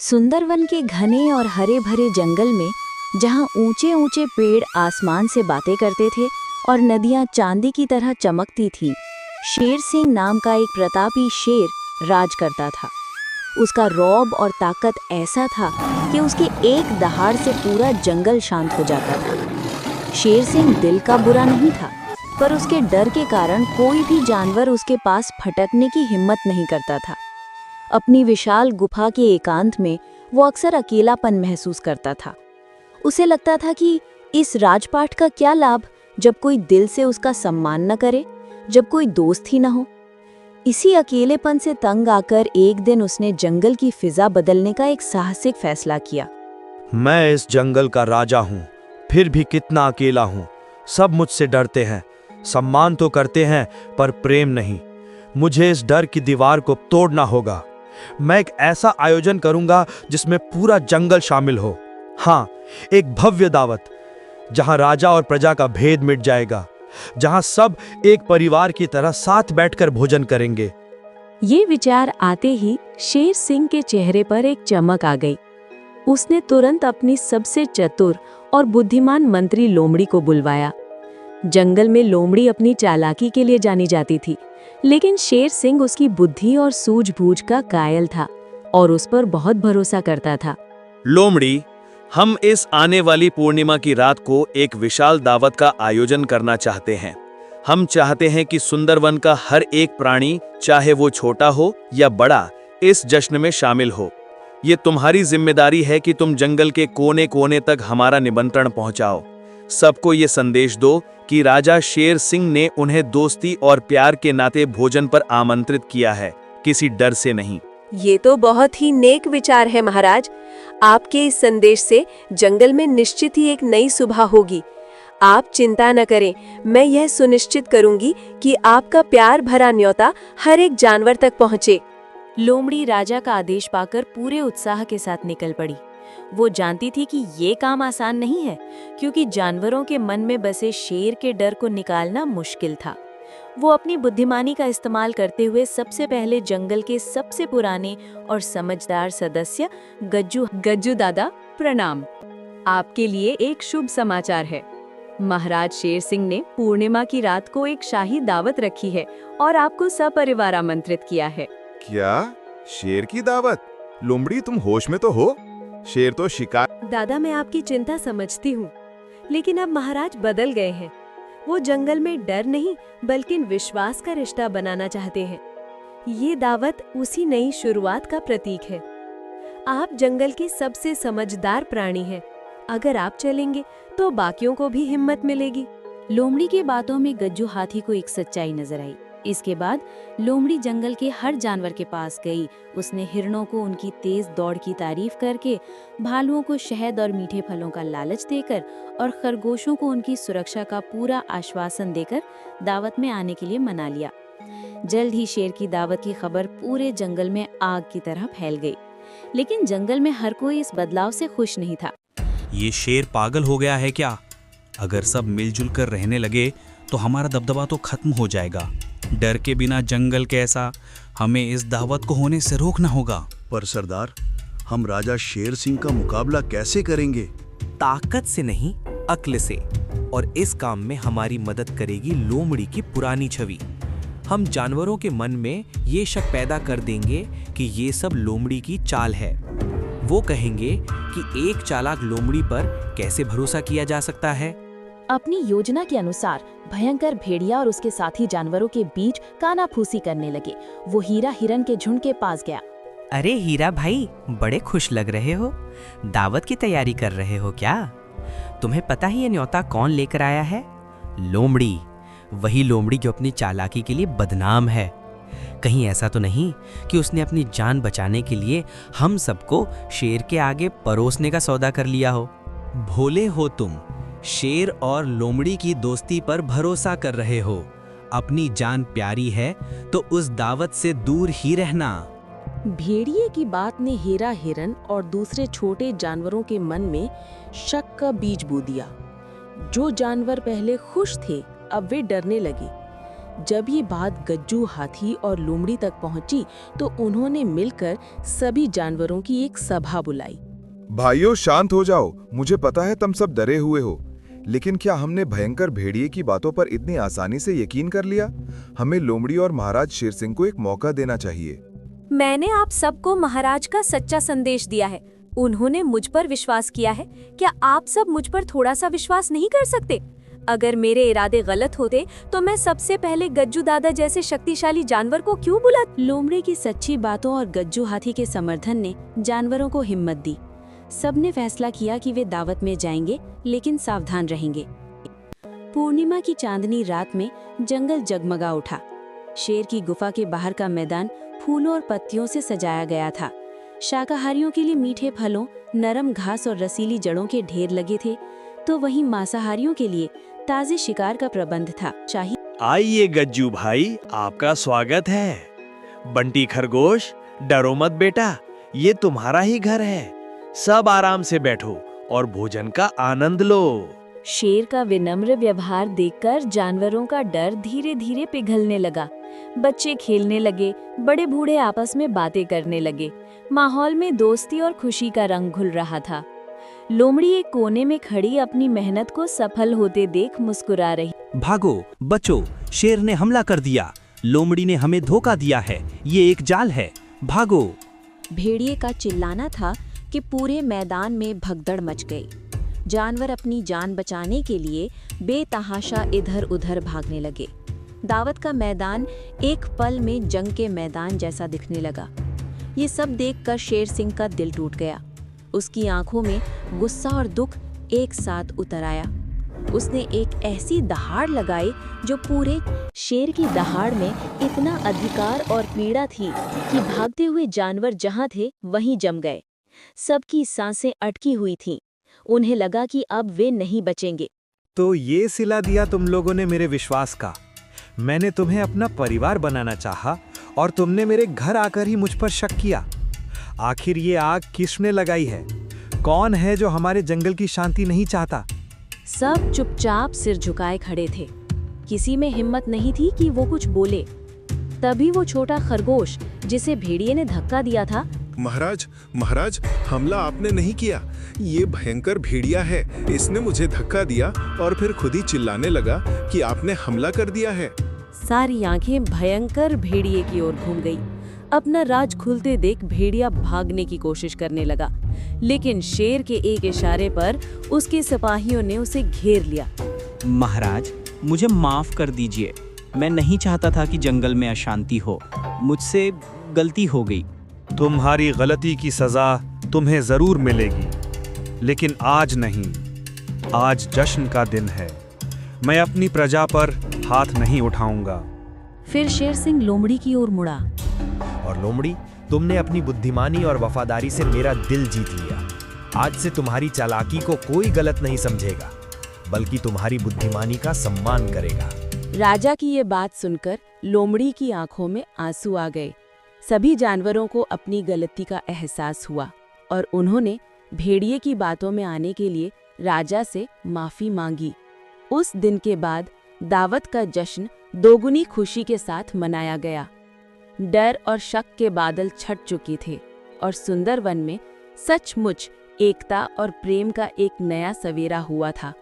सुंदरवन के घने और हरे भरे जंगल में, जहाँ ऊंचे ऊंचे पेड़ आसमान से बातें करते थे और नदियाँ चांदी की तरह चमकती थीं, शेर सिंह नाम का एक प्रतापी शेर राज करता था। उसका रौब और ताकत ऐसा था कि उसकी एक दहाड़ से पूरा जंगल शांत हो जाता था। शेर सिंह दिल का बुरा नहीं था, पर उसके डर के कारण कोई भी जानवर उसके पास फटकने की हिम्मत नहीं करता था। अपनी विशाल गुफा के एकांत में वो अक्सर अकेलापन महसूस करता था। उसे लगता था कि इस राजपाट का क्या लाभ जब कोई दिल से उसका सम्मान न करे, जब कोई दोस्त ही न हो। इसी अकेलेपन से तंग आकर एक दिन उसने जंगल की फिजा बदलने का एक साहसिक फैसला किया। मैं इस जंगल का राजा हूँ, फिर भी कितना अकेला हूँ। सब मुझसे डरते हैं, सम्मान तो करते हैं पर प्रेम नहीं। मुझे इस डर की दीवार को तोड़ना होगा। मैं एक ऐसा आयोजन करूंगा जिसमें पूरा जंगल शामिल हो। हाँ, एक भव्य दावत, जहां राजा और प्रजा का भेद मिट जाएगा, जहां सब एक परिवार की तरह साथ बैठकर भोजन करेंगे। ये विचार आते ही शेर सिंह के चेहरे पर एक चमक आ गई। उसने तुरंत अपनी सबसे चतुर और बुद्धिमान मंत्री लोमड़ी को बुलवाया। जंगल में लोमड़ी अपनी चालाकी के लिए जानी जाती थी, लेकिन शेर सिंह उसकी बुद्धि और सूझबूझ का कायल था और उस पर बहुत भरोसा करता था। लोमड़ी, हम इस आने वाली पूर्णिमा की रात को एक विशाल दावत का आयोजन करना चाहते हैं। हम चाहते हैं कि सुंदरवन का हर एक प्राणी, चाहे वो छोटा हो या बड़ा, इस जश्न में शामिल हो। ये तुम्हारी जिम्मेदारी है कि तुम जंगल के कोने कोने तक हमारा निमंत्रण पहुंचाओ। सबको ये संदेश दो कि राजा शेर सिंह ने उन्हें दोस्ती और प्यार के नाते भोजन पर आमंत्रित किया है, किसी डर से नहीं। ये तो बहुत ही नेक विचार है महाराज। आपके इस संदेश से जंगल में निश्चित ही एक नई सुबह होगी। आप चिंता न करें, मैं यह सुनिश्चित करूंगी कि आपका प्यार भरा न्योता हर एक जानवर तक पहुंचे। लोमड़ी राजा का आदेश पाकर पूरे उत्साह के साथ निकल पड़ी। वो जानती थी कि ये काम आसान नहीं है, क्योंकि जानवरों के मन में बसे शेर के डर को निकालना मुश्किल था। वो अपनी बुद्धिमानी का इस्तेमाल करते हुए सबसे पहले जंगल के सबसे पुराने और समझदार सदस्य गज्जू दादा, प्रणाम। आपके लिए एक शुभ समाचार है। महाराज शेर सिंह ने पूर्णिमा की रात को एक शाही दावत रखी है और आपको सपरिवार आमंत्रित किया है। क्या? शेर की दावत? लोमड़ी, तुम होश में तो हो? शेर तो शिकार। दादा, मैं आपकी चिंता समझती हूँ, लेकिन अब महाराज बदल गए हैं। वो जंगल में डर नहीं बल्कि विश्वास का रिश्ता बनाना चाहते हैं। ये दावत उसी नई शुरुआत का प्रतीक है। आप जंगल के सबसे समझदार प्राणी हैं। अगर आप चलेंगे तो बाकियों को भी हिम्मत मिलेगी। लोमड़ी की बातों में गज्जू हाथी को एक सच्चाई नजर आई। इसके बाद लोमड़ी जंगल के हर जानवर के पास गई। उसने हिरणों को उनकी तेज दौड़ की तारीफ करके, भालुओं को शहद और मीठे फलों का लालच देकर और खरगोशों को उनकी सुरक्षा का पूरा आश्वासन देकर दावत में आने के लिए मना लिया। जल्द ही शेर की दावत की खबर पूरे जंगल में आग की तरह फैल गई, लेकिन जंगल में हर कोई इस बदलाव से खुश नहीं था। ये शेर पागल हो गया है क्या? अगर सब मिलजुल कर रहने लगे तो हमारा दबदबा तो खत्म हो जाएगा। डर के बिना जंगल कैसा? हमें इस दावत को होने से रोकना होगा। पर सरदार, हम राजा शेर सिंह का मुकाबला कैसे करेंगे? ताकत से नहीं, अक्ल से। और इस काम में हमारी मदद करेगी लोमड़ी की पुरानी छवि। हम जानवरों के मन में ये शक पैदा कर देंगे कि ये सब लोमड़ी की चाल है। वो कहेंगे कि एक चालाक लोमड़ी पर कैसे भरोसा किया जा सकता है। अपनी योजना के अनुसार भयंकर भेड़िया और उसके साथी जानवरों के बीच कानाफूसी करने लगे। वो हीरा हिरन के झुंड के पास गया। अरे हीरा भाई, बड़े खुश लग रहे हो। दावत की तैयारी कर रहे हो क्या? तुम्हें पता ही ये न्योता कौन लेकर आया है? लोमड़ी। वही लोमड़ी जो अपनी चालाकी के लिए बदनाम है। कहीं ऐसा तो नहीं कि उसने अपनी जान बचाने के लिए हम सबको शेर के आगे परोसने का सौदा कर लिया हो। भोले हो तुम। शेर और लोमड़ी की दोस्ती पर भरोसा कर रहे हो। अपनी जान प्यारी है तो उस दावत से दूर ही रहना। भेड़िए की बात ने हीरा हिरन और दूसरे छोटे जानवरों के मन में शक का बीज बो दिया। जो जानवर पहले खुश थे, अब वे डरने लगे। जब ये बात गज्जू, हाथी और लोमड़ी तक पहुंची तो उन्होंने मिलकर सभी जानवरों की एक सभा बुलाई। भाइयों शांत हो जाओ, मुझे पता है तुम सब डरे हुए हो, लेकिन क्या हमने भयंकर भेड़िए की बातों पर इतनी आसानी से यकीन कर लिया? हमें लोमड़ी और महाराज शेर सिंह को एक मौका देना चाहिए। मैंने आप सबको महाराज का सच्चा संदेश दिया है, उन्होंने मुझ पर विश्वास किया है। क्या आप सब मुझ पर थोड़ा सा विश्वास नहीं कर सकते? अगर मेरे इरादे गलत होते तो मैं सबसे पहले गज्जू दादा जैसे शक्तिशाली जानवर को क्यों बुला? लोमड़ी की सच्ची बातों और गज्जू हाथी के समर्थन ने जानवरों को हिम्मत दी। सबने फैसला किया कि वे दावत में जाएंगे, लेकिन सावधान रहेंगे। पूर्णिमा की चांदनी रात में जंगल जगमगा उठा। शेर की गुफा के बाहर का मैदान फूलों और पत्तियों से सजाया गया था। शाकाहारियों के लिए मीठे फलों, नरम घास और रसीली जड़ों के ढेर लगे थे, तो वहीं मांसाहारियों के लिए ताजे शिकार का प्रबंध था। आइए गज्जू भाई, आपका स्वागत है। बंटी खरगोश, डरो मत बेटा, ये तुम्हारा ही घर है। सब आराम से बैठो और भोजन का आनंद लो। शेर का विनम्र व्यवहार देखकर जानवरों का डर धीरे धीरे पिघलने लगा। बच्चे खेलने लगे, बड़े बूढ़े आपस में बातें करने लगे। माहौल में दोस्ती और खुशी का रंग घुल रहा था। लोमड़ी एक कोने में खड़ी अपनी मेहनत को सफल होते देख मुस्कुरा रही। भागो बच्चों, शेर ने हमला कर दिया। लोमड़ी ने हमें धोखा दिया है, ये एक जाल है, भागो। भेड़िए का चिल्लाना था कि पूरे मैदान में भगदड़ मच गई। जानवर अपनी जान बचाने के लिए बेतहाशा इधर उधर भागने लगे। दावत का मैदान एक पल में जंग के मैदान जैसा दिखने लगा। ये सब देखकर शेर सिंह का दिल टूट गया। उसकी आंखों में गुस्सा और दुख एक साथ उतर आया। उसने एक ऐसी दहाड़ लगाई जो पूरे शेर की दहाड़ में इतना अधिकार और पीड़ा थी कि भागते हुए जानवर जहां थे वहीं जम गए। सबकी सांसें अटकी हुई थीं। उन्हें लगा कि अब वे नहीं बचेंगे। तो ये सिला दिया तुम लोगों ने मेरे विश्वास का। मैंने तुम्हें अपना परिवार बनाना चाहा और तुमने मेरे घर आकर ही मुझ पर शक किया। आखिर ये आग किसने लगाई है? कौन है जो हमारे जंगल की शांति नहीं चाहता? सब चुपचाप सिर झुकाए खड़े थे। किसी में हिम्मत नहीं थी कि वो कुछ बोले। तभी वो छोटा खरगोश जिसे भेड़िए ने धक्का दिया था, महाराज, हमला आपने नहीं किया। ये भयंकर भेड़िया है, इसने मुझे धक्का दिया और फिर खुद ही चिल्लाने लगा कि आपने हमला कर दिया है। सारी आंखें भयंकर भेड़िए की ओर घूम गई। अपना राज खुलते देख भेड़िया भागने की कोशिश करने लगा, लेकिन शेर के एक इशारे पर उसके सिपाहियों ने उसे घेर लिया। महाराज, मुझे माफ कर दीजिए। मैं नहीं चाहता था कि जंगल में अशांति हो। मुझसे गलती हो गई। तुम्हारी गलती की सजा तुम्हें जरूर मिलेगी, लेकिन आज नहीं। आज जश्न का दिन है। मैं अपनी प्रजा पर हाथ नहीं उठाऊंगा। फिर शेर सिंह लोमड़ी की ओर मुड़ा। और लोमड़ी, तुमने अपनी बुद्धिमानी और वफादारी से मेरा दिल जीत लिया। आज से तुम्हारी चालाकी को कोई गलत नहीं समझेगा, बल्कि तुम्हारी बुद्धिमानी का सम्मान करेगा। राजा की ये बात सुनकर लोमड़ी की आंखों में आंसू आ गए। सभी जानवरों को अपनी गलती का एहसास हुआ और उन्होंने भेड़िए की बातों में आने के लिए राजा से माफी मांगी। उस दिन के बाद दावत का जश्न दोगुनी खुशी के साथ मनाया गया। डर और शक के बादल छट चुके थे और सुंदरवन में सचमुच एकता और प्रेम का एक नया सवेरा हुआ था।